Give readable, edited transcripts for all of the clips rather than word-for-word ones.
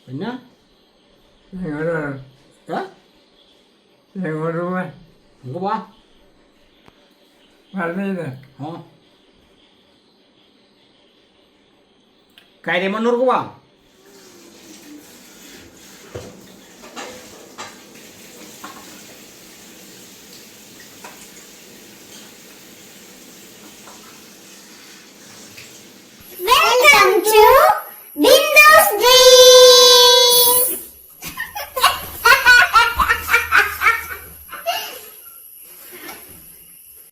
പിന്നെ എങ്ങോട്ട് ഏ എങ്ങോട്ട് പോവാൻ നമുക്ക് പോവാം. പറഞ്ഞില്ലേ ഓ കരിമണ്ണൂർക്ക് പോവാം. Welcome to Bindu's Dreams.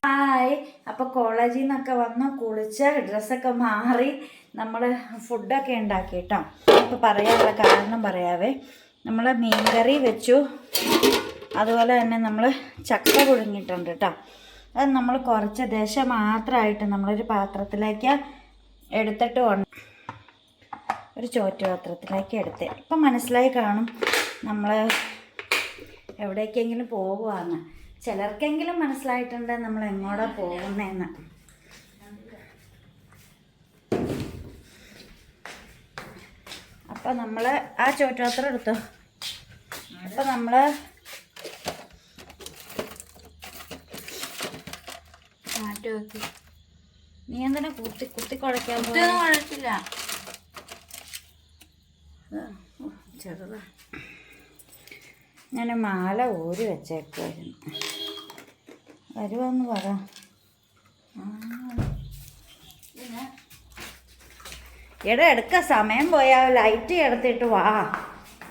Hi. അപ്പോൾ കോളേജിൽ നിന്നൊക്കെ വന്ന് കുളിച്ച് ഡ്രസ്സൊക്കെ മാറി നമ്മൾ ഫുഡൊക്കെ ഉണ്ടാക്കി കേട്ടോ. ഇപ്പോൾ പറയാനുള്ള കാരണം പറയാവേ. നമ്മൾ മീൻകറി വെച്ചു, അതുപോലെ തന്നെ നമ്മൾ ചക്ക പുഴുങ്ങിയിട്ടുണ്ട് കേട്ടോ. അത് നമ്മൾ കുറച്ച് ദേശം മാത്രമായിട്ട് നമ്മളൊരു പാത്രത്തിലേക്ക് എടുത്തിട്ട് ഒരു ചോറ്റ് പാത്രത്തിലേക്ക് എടുത്ത്. ഇപ്പം മനസ്സിലായി കാണും നമ്മൾ എവിടേക്കെങ്കിലും പോകുവാന്ന്. ചിലർക്കെങ്കിലും മനസ്സിലായിട്ടുണ്ട് നമ്മൾ എങ്ങോട്ടാ പോകുന്നതെന്ന്. അപ്പം നമ്മൾ ആ ചോറ്റുപാത്രം എടുത്തോ. അപ്പം നമ്മൾ മാറ്റി നോക്കി. നീ എന്തിനാ കുത്തി കുത്തി കുഴയ്ക്കാൻ കുഴച്ചില്ല. ചെറുതാ. ഞാൻ മാല ഊരി വെച്ചേക്കുമായിരുന്നു. വരുവാന്ന് പറ. എടാ എടുക്ക, സമയം പോയാൽ ലൈറ്റ് എടുത്തിട്ട് വാ.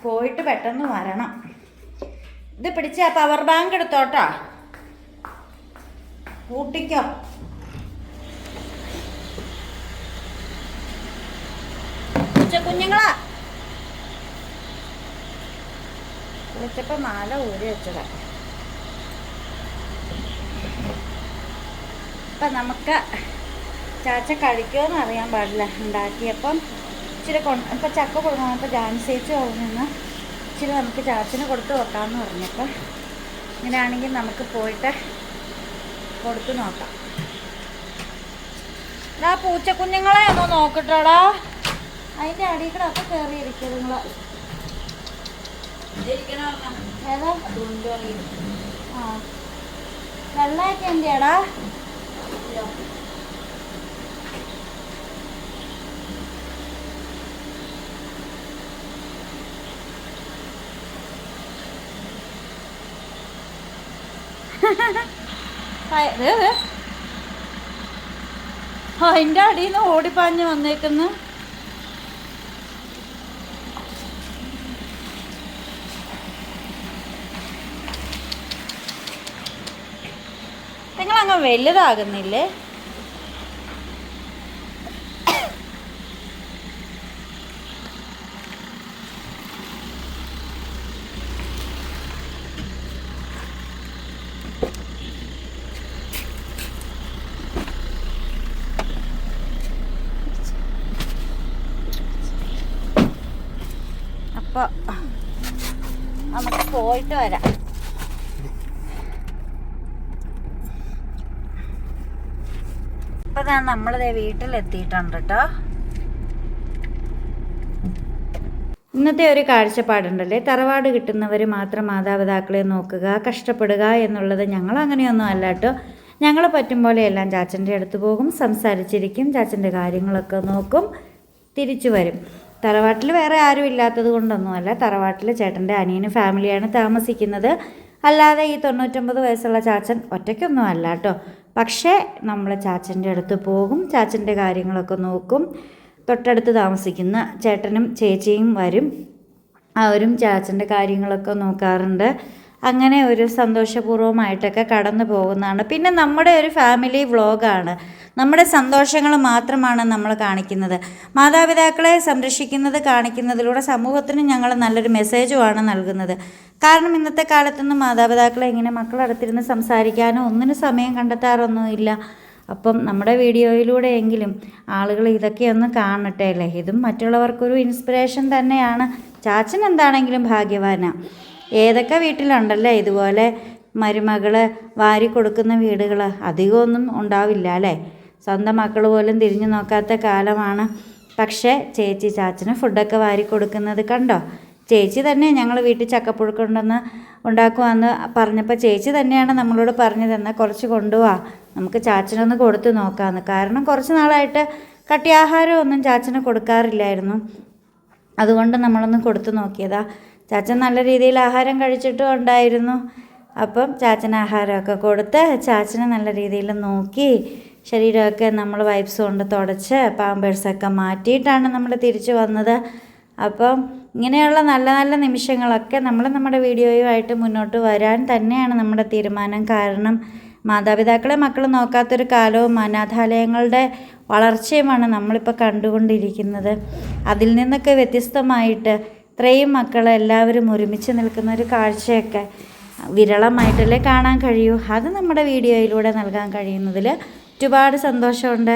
പോയിട്ട് പെട്ടെന്ന് വരണം. ഇത് പിടിച്ച പവർ ബാങ്ക് എടുത്തോട്ടാ. കൂട്ടിക്കോ. കുഞ്ഞുങ്ങളാ വിളിച്ചപ്പോൾ മാല ഊരി വെച്ചതാ. അപ്പം നമുക്ക് ചാച്ച കഴിക്കുമെന്ന് അറിയാൻ പാടില്ല. ഉണ്ടാക്കിയപ്പം ഇച്ചിരി ഇപ്പം ചക്ക കൊടുക്കുന്നപ്പോൾ ജാൻസേച്ച് നിന്ന് ഇച്ചിരി നമുക്ക് ചാച്ചന് കൊടുത്ത് വെക്കാമെന്ന് പറഞ്ഞപ്പോൾ ഇങ്ങനെയാണെങ്കിൽ നമുക്ക് പോയിട്ട് കൊടുത്ത് നോക്കാം. എടാ പൂച്ചക്കുഞ്ഞുങ്ങളെ ഒന്ന് നോക്കട്ടോടാ. അതിൻ്റെ അടിയിൽ കൂടെ ഒക്കെ കയറിയിരിക്കും നിങ്ങൾ. ഏതാ ആ വെള്ളമൊക്കെ എന്തിയാടാ? അതിൻ്റെ അടിയിൽ നിന്ന് ഓടിപ്പാഞ്ഞ് വന്നേക്കുന്നു. നിങ്ങളങ്ങ് വലുതാകുന്നില്ലേ? അപ്പോൾ നമുക്ക് പോയിട്ട് വരാം. ഇപ്പം നമ്മളിതേ വീട്ടിലെത്തിയിട്ടുണ്ട് കേട്ടോ. ഇന്നത്തെ ഒരു കാഴ്ചപ്പാടുണ്ടല്ലേ, തറവാട് കിട്ടുന്നവർ മാത്രം മാതാപിതാക്കളെ നോക്കുക, കഷ്ടപ്പെടുക എന്നുള്ളത്. ഞങ്ങൾ അങ്ങനെയൊന്നും അല്ല കേട്ടോ. ഞങ്ങൾ പറ്റും പോലെ എല്ലാം ചാച്ചൻ്റെ അടുത്ത് പോകും, സംസാരിച്ചിരിക്കും, ചാച്ചൻ്റെ കാര്യങ്ങളൊക്കെ നോക്കും, തിരിച്ചു വരും. തറവാട്ടിൽ വേറെ ആരും ഇല്ലാത്തത് കൊണ്ടൊന്നുമല്ല. തറവാട്ടിൽ ചേട്ടൻ്റെ അനിയന് ഫാമിലിയാണ് താമസിക്കുന്നത്. അല്ലാതെ ഈ 99 വയസ്സുള്ള ചാച്ചൻ ഒറ്റയ്ക്കൊന്നും അല്ല കേട്ടോ. പക്ഷേ നമ്മൾ ചാച്ചൻ്റെ അടുത്ത് പോകും, ചാച്ചൻ്റെ കാര്യങ്ങളൊക്കെ നോക്കും. തൊട്ടടുത്ത് താമസിക്കുന്ന ചേട്ടനും ചേച്ചിയും വരും, അവരും ചാച്ചൻ്റെ കാര്യങ്ങളൊക്കെ നോക്കാറുണ്ട്. അങ്ങനെ ഒരു സന്തോഷപൂർവ്വമായിട്ടൊക്കെ കടന്നു പോകുന്നതാണ്. പിന്നെ നമ്മുടെ ഒരു ഫാമിലി വ്ളോഗാണ്. നമ്മുടെ സന്തോഷങ്ങൾ മാത്രമാണ് നമ്മൾ കാണിക്കുന്നത്. മാതാപിതാക്കളെ സംരക്ഷിക്കുന്നത് കാണിക്കുന്നതിലൂടെ സമൂഹത്തിന് ഞങ്ങൾ നല്ലൊരു മെസ്സേജുമാണ് നൽകുന്നത്. കാരണം ഇന്നത്തെ കാലത്തൊന്നും മാതാപിതാക്കളെ ഇങ്ങനെ മക്കളടുത്തിരുന്ന് സംസാരിക്കാനോ ഒന്നിനും സമയം കണ്ടെത്താറൊന്നുമില്ല. അപ്പം നമ്മുടെ വീഡിയോയിലൂടെ എങ്കിലും ആളുകൾ ഇതൊക്കെ ഒന്ന് കാണട്ടെ അല്ലേ. ഇതും മറ്റുള്ളവർക്കൊരു ഇൻസ്പിറേഷൻ തന്നെയാണ്. ചാച്ചൻ എന്താണെങ്കിലും ഭാഗ്യവാനാണ്. ഏതൊക്കെ വീട്ടിലുണ്ടല്ലേ ഇതുപോലെ മരുമകൾ വാരി കൊടുക്കുന്ന വീടുകൾ? അധികമൊന്നും ഉണ്ടാവില്ല അല്ലേ. സ്വന്തം മക്കൾ പോലും തിരിഞ്ഞു നോക്കാത്ത കാലമാണ്. പക്ഷേ ചേച്ചി ചാച്ചന് ഫുഡൊക്കെ വാരി കൊടുക്കുന്നത് കണ്ടോ? ചേച്ചി തന്നെ ഞങ്ങൾ വീട്ടിൽ ചക്കപ്പുഴുക്കുണ്ടെന്ന് ഉണ്ടാക്കുവാന്ന് പറഞ്ഞപ്പോൾ ചേച്ചി തന്നെയാണ് നമ്മളോട് പറഞ്ഞു തന്നാൽ കുറച്ച് കൊണ്ടുപോവാ, നമുക്ക് ചാച്ചനൊന്ന് കൊടുത്തു നോക്കാമെന്ന്. കാരണം കുറച്ച് നാളായിട്ട് കട്ടിയാഹാരം ഒന്നും ചാച്ചന് കൊടുക്കാറില്ലായിരുന്നു. അതുകൊണ്ട് നമ്മളൊന്ന് കൊടുത്തു നോക്കിയതാ. ചാച്ചൻ നല്ല രീതിയിൽ ആഹാരം കഴിച്ചിട്ടും ഉണ്ടായിരുന്നു. അപ്പം ചാച്ചന് ആഹാരമൊക്കെ കൊടുത്ത് ചാച്ചനെ നല്ല രീതിയിൽ നോക്കി ശരീരമൊക്കെ നമ്മൾ വൈപ്സ് കൊണ്ട് തുടച്ച് പാമ്പേഴ്സൊക്കെ മാറ്റിയിട്ടാണ് നമ്മൾ തിരിച്ചു വന്നത്. അപ്പം ഇങ്ങനെയുള്ള നല്ല നല്ല നിമിഷങ്ങളൊക്കെ നമ്മൾ നമ്മുടെ വീഡിയോയുമായിട്ട് മുന്നോട്ട് വരാൻ തന്നെയാണ് നമ്മുടെ തീരുമാനം. കാരണം മാതാപിതാക്കളെ മക്കൾ നോക്കാത്തൊരു കാലവും അനാഥാലയങ്ങളുടെ വളർച്ചയുമാണ് നമ്മളിപ്പോൾ കണ്ടുകൊണ്ടിരിക്കുന്നത്. അതിൽ നിന്നൊക്കെ വ്യത്യസ്തമായിട്ട് ഇത്രയും മക്കളെല്ലാവരും ഒരുമിച്ച് നിൽക്കുന്ന ഒരു കാഴ്ചയൊക്കെ വിരളമായിട്ടല്ലേ കാണാൻ കഴിയൂ. അത് നമ്മുടെ വീഡിയോയിലൂടെ നൽകാൻ കഴിയുന്നതിൽ ഒരുപാട് സന്തോഷമുണ്ട്.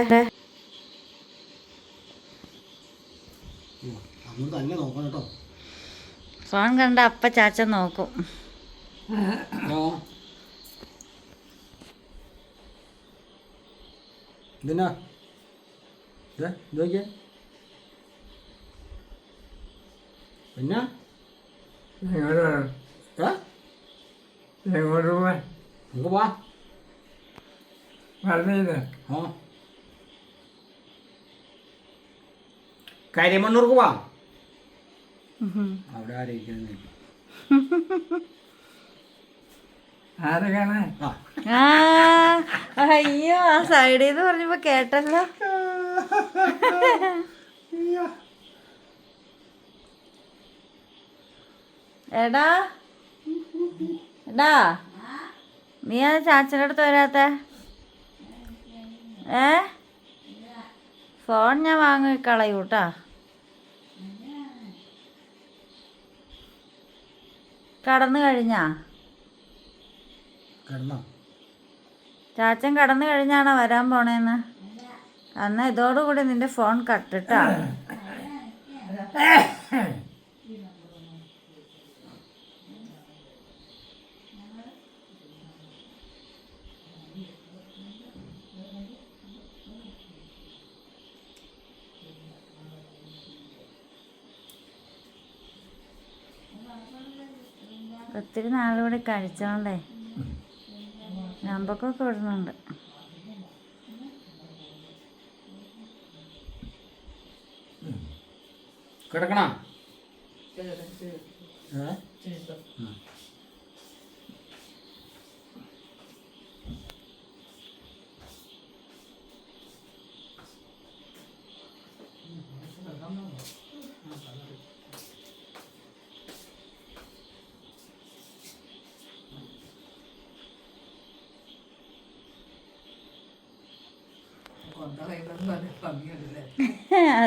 ഫോൺ കണ്ട അപ്പ ചാച്ചൻ നോക്കും. ഇതിനാ പിന്നെ എങ്ങോട്ട് വേണം? എങ്ങോട്ട് പോവാൻ? നമുക്ക് പോവാ. പറഞ്ഞില്ലേ? ആ കരിമണ്ണൂർക്ക് പോവാ. അവിടെ ആരെയിരിക്കുന്നു? ആരെ കാണാൻ? അയ്യോ, ആ സൈഡിൽ നിന്ന് പറഞ്ഞപ്പോ കേട്ടല്ലോ. എടാ എടാ, നീ അത് ചാച്ചൻ്റെ അടുത്ത് വരാത്ത? ഫോൺ ഞാൻ വാങ്ങിക്കളയൂട്ടാ. കടന്നു കഴിഞ്ഞാ? ചാച്ചൻ കടന്നു കഴിഞ്ഞാണോ വരാൻ പോണേന്ന്? അന്ന് ഇതോടുകൂടി നിന്റെ ഫോൺ കട്ടിട്ടാ. ഒത്തിരി നാളുകൂടി കഴിച്ചോണ്ടേ നമ്പക്കൊക്കെ വിടുന്നുണ്ട്. കിടക്കണ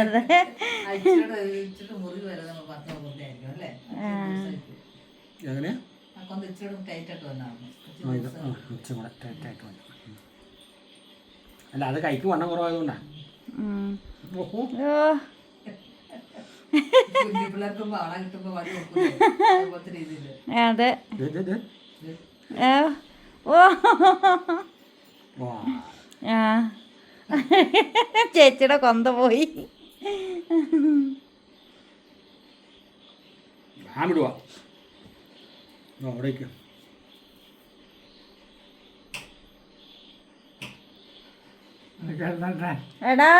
അതെ, എങ്ങനെയാ അല്ല അത് കൈക്ക് വണ്ണം കുറവായതുകൊണ്ടാ. അതെ. ആ ചേച്ചിയുടെ കൊന്ത പോയി. വിടുവാ അവിടേക്ക്. എടാ,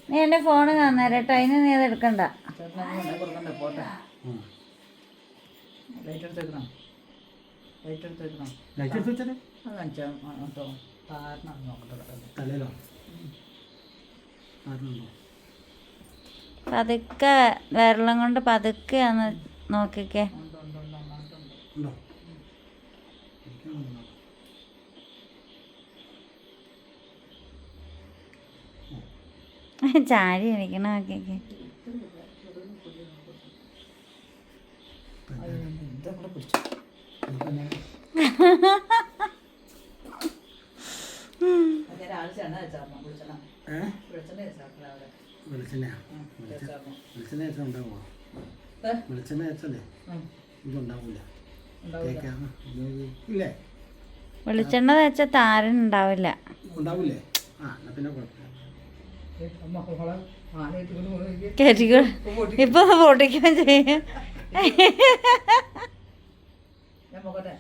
നീ എൻ്റെ ഫോണ് തന്നേരട്ടോ, അതിന് നീ അത് എടുക്കണ്ട. പതുക്കെ വിരളം കൊണ്ട് പതുക്കെ ഒന്ന് നോക്കിക്കേ. ചാരി ഇരിക്കണ നോക്കിക്കേ. വെളിച്ചെണ്ണ വെച്ച താരൻ ഉണ്ടാവില്ല. ആ എന്നാ പിന്നെ കുഴപ്പമില്ല. മക്കളെ ആനയിട്ട് കൊണ്ട് പോയി കയറ്റിക്കോ ഇപ്പൊ പൊട്ടിക്കുകയും ചെയ്യും. ഞാൻ പോകട്ടെ.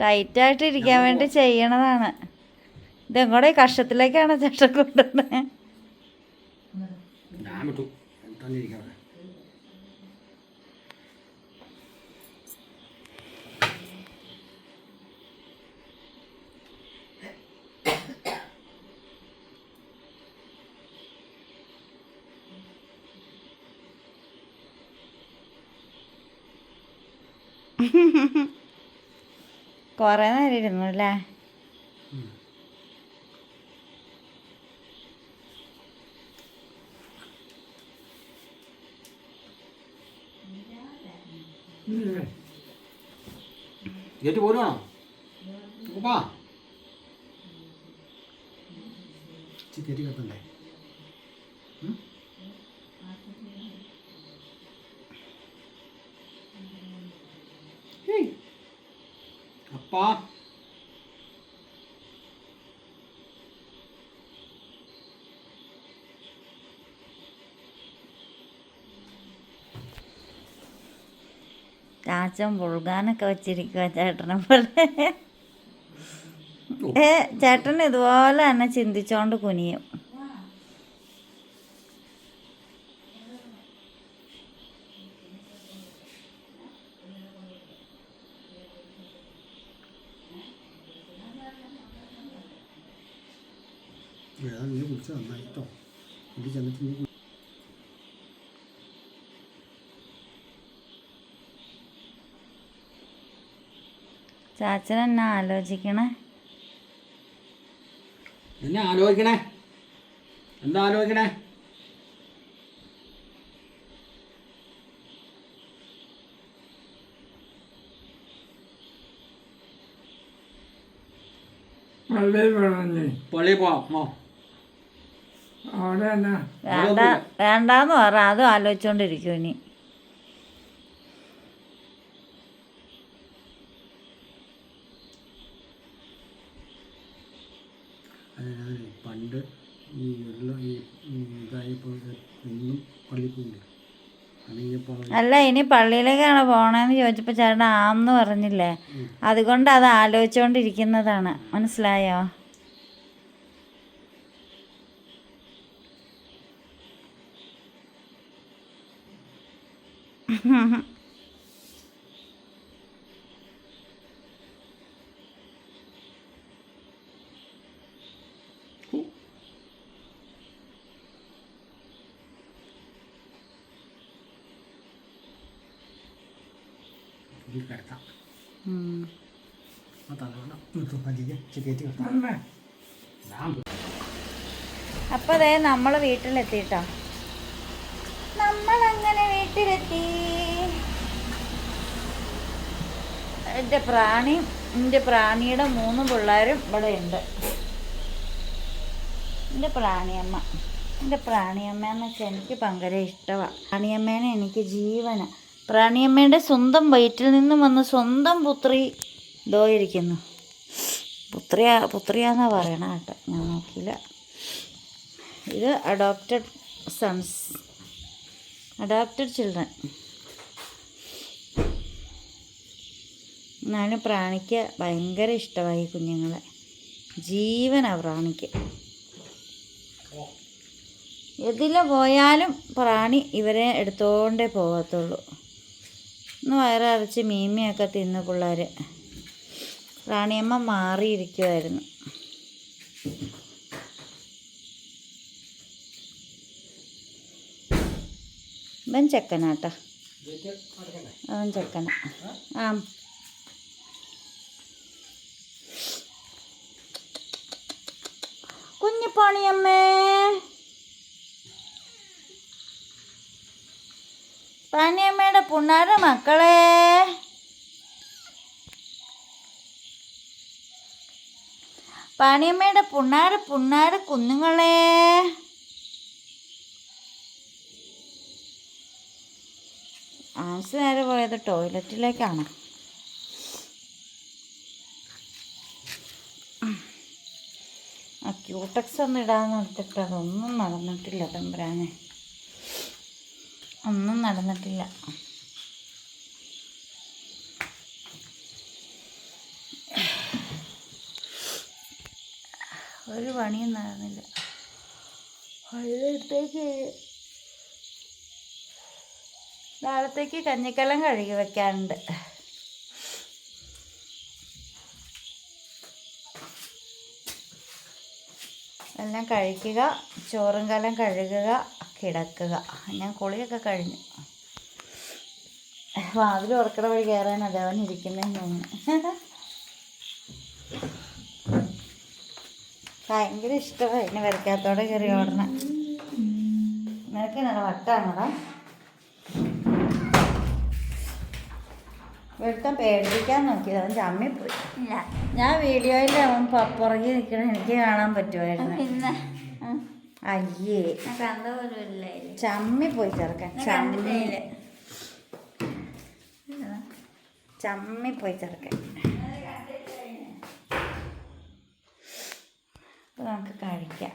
ടൈറ്റായിട്ട് ഇരിക്കാൻ വേണ്ടി ചെയ്യണതാണ്. ഇതെങ്ങോടെ കഷത്തിലേക്കാണ് ചേട്ടൻ കൊണ്ടുവന്നത്. ഞാൻ വിട്ടു തന്നെ ഇരിക്കാം അവിടെ. കുറേ നേരം ഇരുന്നു അല്ലേ? ഗേറ്റ് പോരുവാണോ? ഉപ്പാ കയറ്റി കത്തണ്ടേ? അപ്പാ ചാച്ചൻ പുഴുകാനൊക്കെ വെച്ചിരിക്കുക ചേട്ടനെ പോലെ. ചേട്ടൻ ഇതുപോലെ തന്നെ ചിന്തിച്ചോണ്ട് കുനിയും. നീ കുടിച്ച് നന്നായി കേട്ടോ. എനിക്ക് ചെന്നിട്ട് നീ ചാച്ചൻ എന്നാ ആലോചിക്കണേ? എന്നെ ആലോചിക്കണേ? എന്താ ആലോചിക്കണേ? പള്ളിയിൽ പോകണമെന്നേ. പള്ളിയിൽ പോവാം. അവിടെ എന്നാ വേണ്ട വേണ്ടാന്ന് പറ. അതും ആലോചിച്ചോണ്ടിരിക്കും ഇനി. പണ്ട് ഈ ഇതായപ്പോൾ എന്നും പള്ളിയിൽ പോകില്ല. അല്ല ഇനി പള്ളിയിലേക്കാണ് പോണേന്ന് ചോദിച്ചപ്പോൾ ചേട്ടൻ ആന്ന് പറഞ്ഞില്ലേ? അതുകൊണ്ട് അത് ആലോചിച്ചുകൊണ്ടിരിക്കുന്നതാണ്. മനസ്സിലായോ? കിടത്താം. ആ തലവേണം കയറ്റി കിടത്താം. അമ്മേ അപ്പോൾ അതേ നമ്മൾ വീട്ടിലെത്തിട്ടോ. നമ്മളങ്ങനെ വീട്ടിലെത്തി. എൻ്റെ പ്രാണിയുടെ 3 പിള്ളേരും ഇവിടെ ഉണ്ട്. എൻ്റെ പ്രാണിയമ്മയെന്ന് വെച്ചാൽ എനിക്ക് ഭയങ്കര ഇഷ്ടമാണ്. പ്രാണിയമ്മേനെ എനിക്ക് ജീവന. പ്രാണിയമ്മയുടെ സ്വന്തം വയറ്റിൽ നിന്നും വന്ന് സ്വന്തം പുത്രി ഇതോ ഇരിക്കുന്നു. പുത്രിയാന്നാ പറയണ കേട്ടോ, ഞാൻ നോക്കിയില്ല. ഇത് അഡോപ്റ്റഡ് ചിൽഡ്രൻ. എന്നാലും പ്രാണിക്ക് ഭയങ്കര ഇഷ്ടമായി കുഞ്ഞുങ്ങളെ. ജീവനാ പ്രാണിക്ക്. എതിൽ പോയാലും പ്രാണി ഇവരെ എടുത്തോണ്ടേ പോകത്തുള്ളൂ. ഇന്ന് വയറടച്ച് മീമിയൊക്കെ തിന്ന് പിള്ളേർ. പ്രാണിയമ്മ മാറിയിരിക്കുമായിരുന്നു. ഇവൻ ചെക്കനാട്ടാ. അവൻ ചെക്കന. ആ കുഞ്ഞിപ്പാണിയമ്മേ, പാണിയമ്മയുടെ പുണ്ണാര മക്കളെ, പാണിയമ്മയുടെ പുണ്ണാര കുഞ്ഞുങ്ങളെ. ആൻസ് നേരെ പോയത് ടോയ്ലറ്റിലേക്കാണ്. ക്യൂടെക്സ് ഒന്നും ഇടാന്ന് ഓർത്തിട്ട് അതൊന്നും നടന്നിട്ടില്ല തമ്പുരാനെ, ഒന്നും നടന്നിട്ടില്ല. ഒരു പണിയും നടന്നില്ല. നാളത്തേക്ക് കഞ്ഞിക്കലം കഴുകി വെക്കാനുണ്ട്. എല്ലാം കഴിക്കുക, ചോറും കലം കഴുകുക, കിടക്കുക. ഞാൻ കുളിയൊക്കെ കഴിഞ്ഞു. വാതിൽ ഉറക്കട വഴി കയറാൻ അതവൻ ഇരിക്കുന്നതെന്ന് തോന്നുന്നു. ഭയങ്കര ഇഷ്ടമാണ് എന്നെ വരയ്ക്കാത്തോടെ കയറി ഓടണം. നിനക്ക് നല്ല വട്ടാണോടാ? വെളുത്തം പേടിപ്പിക്കാൻ നോക്കിയത്, അവൻ ചമ്മിപ്പോയി. ഞാൻ വീഡിയോയിൽ അവൻ പുറകെ നിൽക്കണ എനിക്ക് കാണാൻ പറ്റുമായിരുന്നു. അയ്യേ ചമ്മിപ്പോയി ചെറുക്കൻ, ചമ്മിപ്പോയി ചെറുക്കൻ. നമുക്ക് കഴിക്കാം.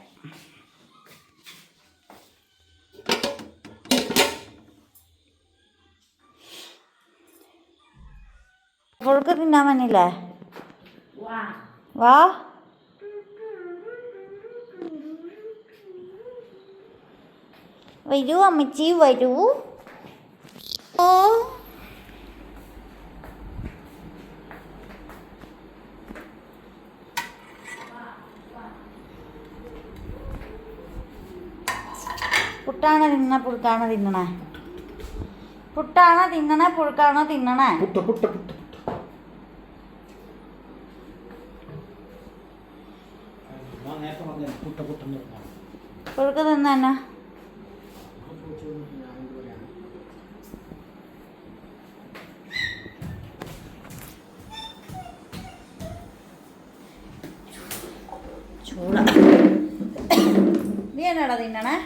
പുഴുക്ക് തിന്നാൻ വന്നില്ലേ? വാ. വരൂ അമ്മച്ചി വരൂ. ഓ പുട്ടാണോ തിന്നണ പുഴുക്കാണോ തിന്നണേ? പുട്ടാണോ തിന്നണേ പുഴുക്കാണോ തിന്നണേ? പുഴുക്ക് തിന്നാ ചൂട. നീ എന്നാടാ തിന്നണേ?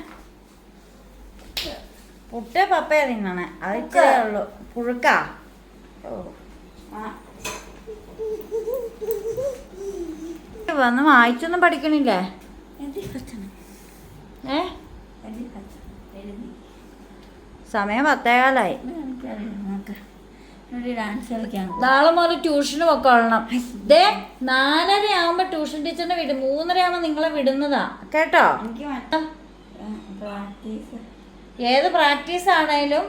പുട്ട് പപ്പയാ തിന്നണേ. അത് ഇത്രേ ഉള്ളൂ. പുഴുക്കാ? വന്ന് വായിച്ചൊന്നും പഠിക്കണില്ലേ? സമയം 10:15. നാളെ മുതൽ ട്യൂഷന് പൊക്കോളണം. 4:30 ആവുമ്പോ ട്യൂഷൻ ടീച്ചറിനെ വിടും. 3:30 ആവുമ്പോ നിങ്ങളെ വിടുന്നതാ കേട്ടോ. ഏത് പ്രാക്ടീസ് ആണേലും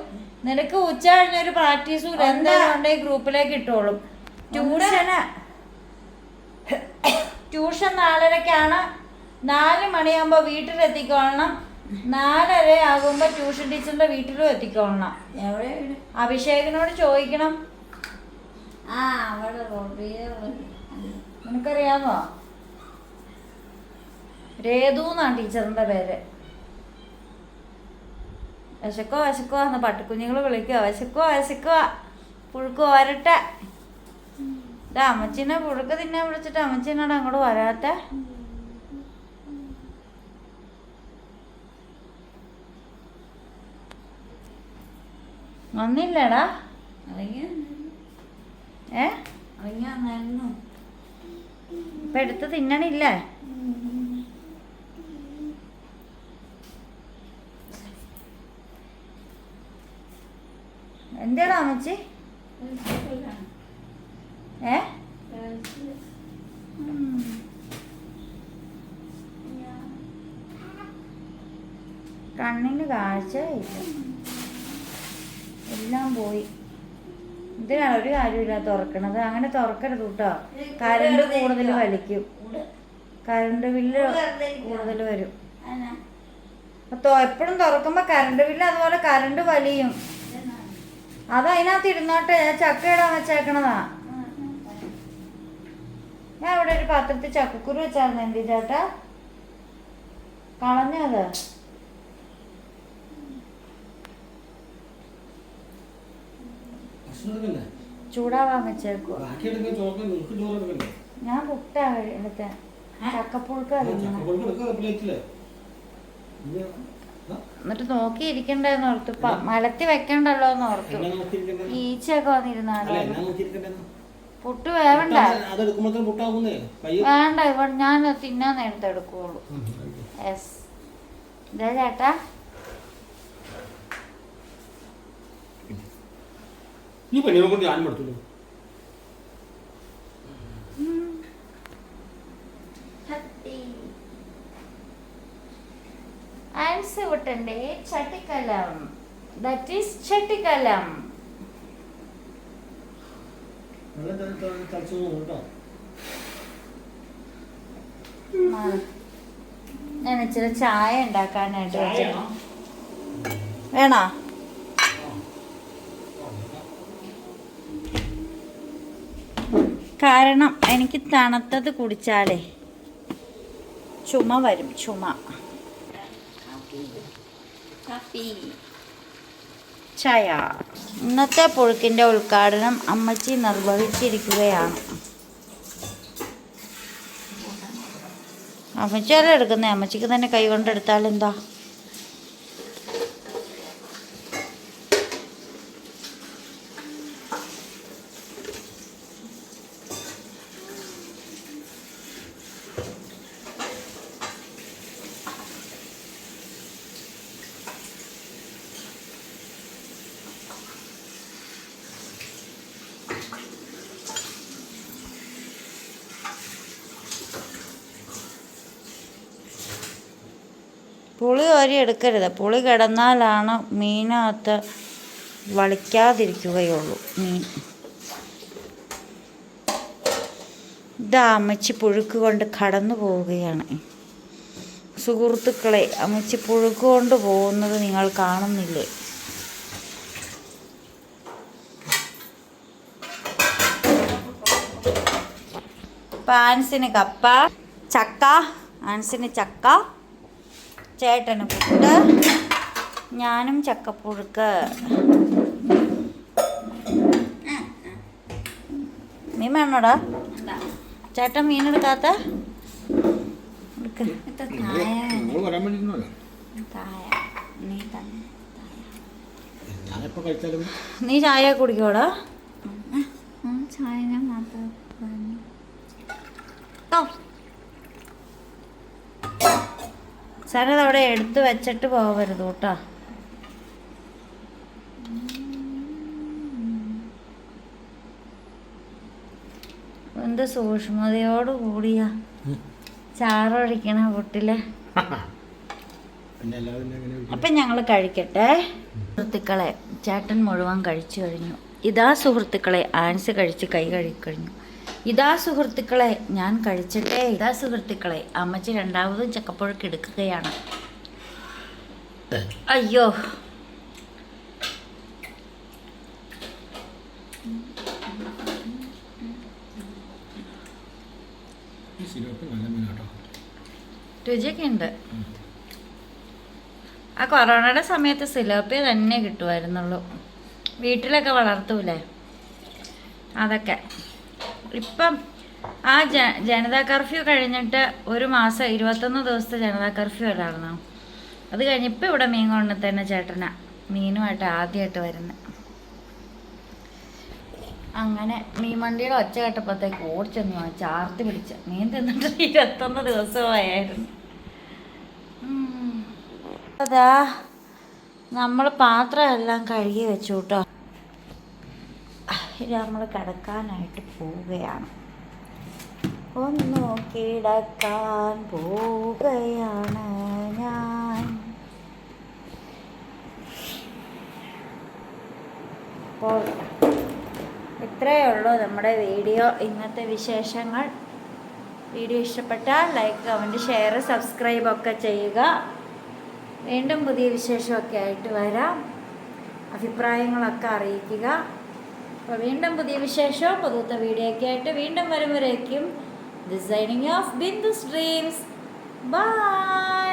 നിനക്ക് ഉച്ച കഴിഞ്ഞൊരു പ്രാക്ടീസും എന്തായാലും ഉണ്ടെങ്കിൽ ഗ്രൂപ്പിലേക്ക് ഇട്ടോളും. ട്യൂഷൻ 4:30-ക്കാണ്. 4 മണിയാകുമ്പോൾ വീട്ടിലെത്തിക്കോളണം. 4:30 ആകുമ്പോൾ ട്യൂഷൻ ടീച്ചറിന്റെ വീട്ടിലും എത്തിക്കോളണം. അഭിഷേകിനോട് ചോദിക്കണം. നിനക്കറിയാമോ? രേതു എന്നാണ് ടീച്ചറിന്റെ പേര്. വിശക്കോ എന്ന് പട്ടിക്കുഞ്ഞുങ്ങൾ വിളിക്കുക. വിശക്കുവാ പുഴുക്ക് വരട്ടെ. അമ്മച്ചീനെ പുഴുക്ക് തിന്നാൻ വിളിച്ചിട്ട് അമ്മച്ചീനോട് അങ്ങോട്ട് വരാത്ത. വന്നില്ലടാ? ഇപ്പൊ എടുത്ത് തിന്നണില്ലേ? എന്താടാ അമ്മച്ചി? കണ്ണിന് കാഴ്ച ഇല്ല, എല്ലാം പോയി. ഇതിനാണ് ഒരു കാര്യമില്ല തുറക്കണത്. അങ്ങനെ തുറക്കരുത് കേട്ടോ. കറണ്ട് കൂടുതൽ വലിക്കും, കറണ്ട് ബില്ല് കൂടുതൽ വരും. എപ്പോഴും തുറക്കുമ്പോ കറണ്ട് ബില്ല് അതുപോലെ കറണ്ട് വലിയും. അത് അതിനകത്ത് ഇരുന്നോട്ടെ. ഞാൻ ചക്ക ഇടാൻ വെച്ചേക്കണതാ. ഞാൻ ഇവിടെ ഒരു പാത്രത്തിൽ ചക്കക്കുരു വെച്ചായിരുന്നു. എന്തി ചേട്ടാ കളഞ്ഞത്? ചൂടാവാൻ വെച്ചേക്കോ. ഞാൻ പുട്ടാ എടുത്ത ചക്കപ്പുഴുക്ക. എന്നിട്ട് നോക്കിയിരിക്കണ്ടെന്ന് ഓർത്തു. മലത്തി വെക്കണ്ടല്ലോ എന്ന് ഓർത്തു. ഈച്ചയൊക്കെ വന്നിരുന്നാലോ. പുട്ട് വേവണ്ട. അതെടുക്കുമ്പോഴത്തേനും പുട്ടാകുന്നേ കൈ. വേണ്ട, ഇവിടെ ഞാൻ തിന്നാൻ നേരത്തെ എടുക്കുള്ളൂ. യെസ്. ഇതാ ചേട്ടാ. ഈ പെണ്ണിനെ കൊണ്ട് ഞാനും എടുത്തുള്ളൂ. ആൻസിവുട്ടന്റെ ചട്ടിക്കലം. That is ചട്ടിക്കലം. ഞാൻ ഇച്ചിരി ചായ ഉണ്ടാക്കാനായിട്ട് വെച്ചിട്ട്. വേണോ? കാരണം എനിക്ക് തണുത്തത് കുടിച്ചാലേ ചുമ വരും. ചുമ. ചായ. ഇന്നത്തെ പുഴുക്കിൻ്റെ ഉദ്ഘാടനം അമ്മച്ചി നിർവഹിച്ചിരിക്കുകയാണ്. അമ്മച്ചിയല്ലേ എടുക്കുന്നത്, അമ്മച്ചിക്ക് തന്നെ കൈ കൊണ്ടെടുത്താൽ എന്താ. പുളി കോരി എടുക്കരുത്. പുളി കിടന്നാലാണ് മീനകത്ത് വളിക്കാതിരിക്കുകയുള്ളൂ മീൻ. ഇതാ അമ്മച്ചി പുഴുക്ക് കൊണ്ട് കടന്നു പോവുകയാണ്. സുഹൃത്തുക്കളെ, അമ്മച്ചി പുഴുക്ക് കൊണ്ട് പോകുന്നത് നിങ്ങൾ കാണുന്നില്ലേ? ഇപ്പം ആൻസിന് കപ്പ, ചക്ക. ആൻസിന് ചക്ക, ചേട്ടന് പുട്ട്, ഞാനും ചക്കപ്പുഴുക്ക്. മീൻ വേണോടാ? ചേട്ടൻ മീനെടുക്കാത്ത? നീ ചായ കുടിക്കോടാ? ചായ ഞാൻ മാത്രം. സാറത് അവിടെ എടുത്ത് വെച്ചിട്ട് പോകരുത് കേട്ടോ. എന്ത് സൂക്ഷ്മതയോട് കൂടിയ ചാറൊഴിക്കണ പൊട്ടില്. അപ്പം ഞങ്ങൾ കഴിക്കട്ടെ സുഹൃത്തുക്കളെ. ചേട്ടൻ മുഴുവൻ കഴിച്ചു കഴിഞ്ഞു. ഇതാ സുഹൃത്തുക്കളെ, ആൻസ് കഴിച്ച് കൈ കഴുകിക്കഴിഞ്ഞു. ഇതാ സുഹൃത്തുക്കളെ, ഞാൻ കഴിച്ചിട്ടേ. ഇതാ സുഹൃത്തുക്കളെ, അമ്മച്ചി രണ്ടാമതും ചക്കപ്പുഴുക്ക് എടുക്കുകയാണ്. അയ്യോ, രുചിയൊക്കെ ഉണ്ട്. ആ കൊറോണയുടെ സമയത്ത് സിലോപ്പിയ തന്നെ കിട്ടുമായിരുന്നുള്ളൂ. വീട്ടിലൊക്കെ വളർത്തൂലേ അതൊക്കെ. ഇപ്പം ആ ജനതാ കർഫ്യൂ കഴിഞ്ഞിട്ട് ഒരു മാസം 21 ദിവസത്തെ ജനതാ കർഫ്യൂ അല്ലായിരുന്നു. അത് കഴിഞ്ഞിപ്പോൾ ഇവിടെ മീൻ കൊണ്ട് തന്നെ ചേട്ടനാ മീനുമായിട്ട് ആദ്യമായിട്ട് വരുന്നത്. അങ്ങനെ മീൻ വണ്ടിയുടെ ഒച്ച കേട്ടപ്പോഴത്തേക്ക് ഓടിച്ചെന്നു ചാർത്തി പിടിച്ച് മീൻ തിന്നിട്ട് 21 ദിവസമായിരുന്നു. അതാ നമ്മൾ പാത്രമെല്ലാം കഴുകി വെച്ചു കേട്ടോ. നമ്മൾ കിടക്കാനായിട്ട് പോവുകയാണ്. ഒന്ന് കിടക്കാൻ പോവുകയാണ് ഞാൻ. അപ്പോൾ ഇത്രയേ ഉള്ളൂ നമ്മുടെ വീഡിയോ, ഇന്നത്തെ വിശേഷങ്ങൾ. വീഡിയോ ഇഷ്ടപ്പെട്ടാൽ ലൈക്ക്, കമൻറ്റ്, ഷെയർ, സബ്സ്ക്രൈബ് ഒക്കെ ചെയ്യുക. വീണ്ടും പുതിയ വിശേഷമൊക്കെ ആയിട്ട് വരാം. അഭിപ്രായങ്ങളൊക്കെ അറിയിക്കുക. അപ്പോൾ വീണ്ടും പുതിയ വിശേഷവും പുതുത്ത വീഡിയോ ഒക്കെ ആയിട്ട് വീണ്ടും വരുമ്പോഴേക്കും designing of Bindu's dreams. By.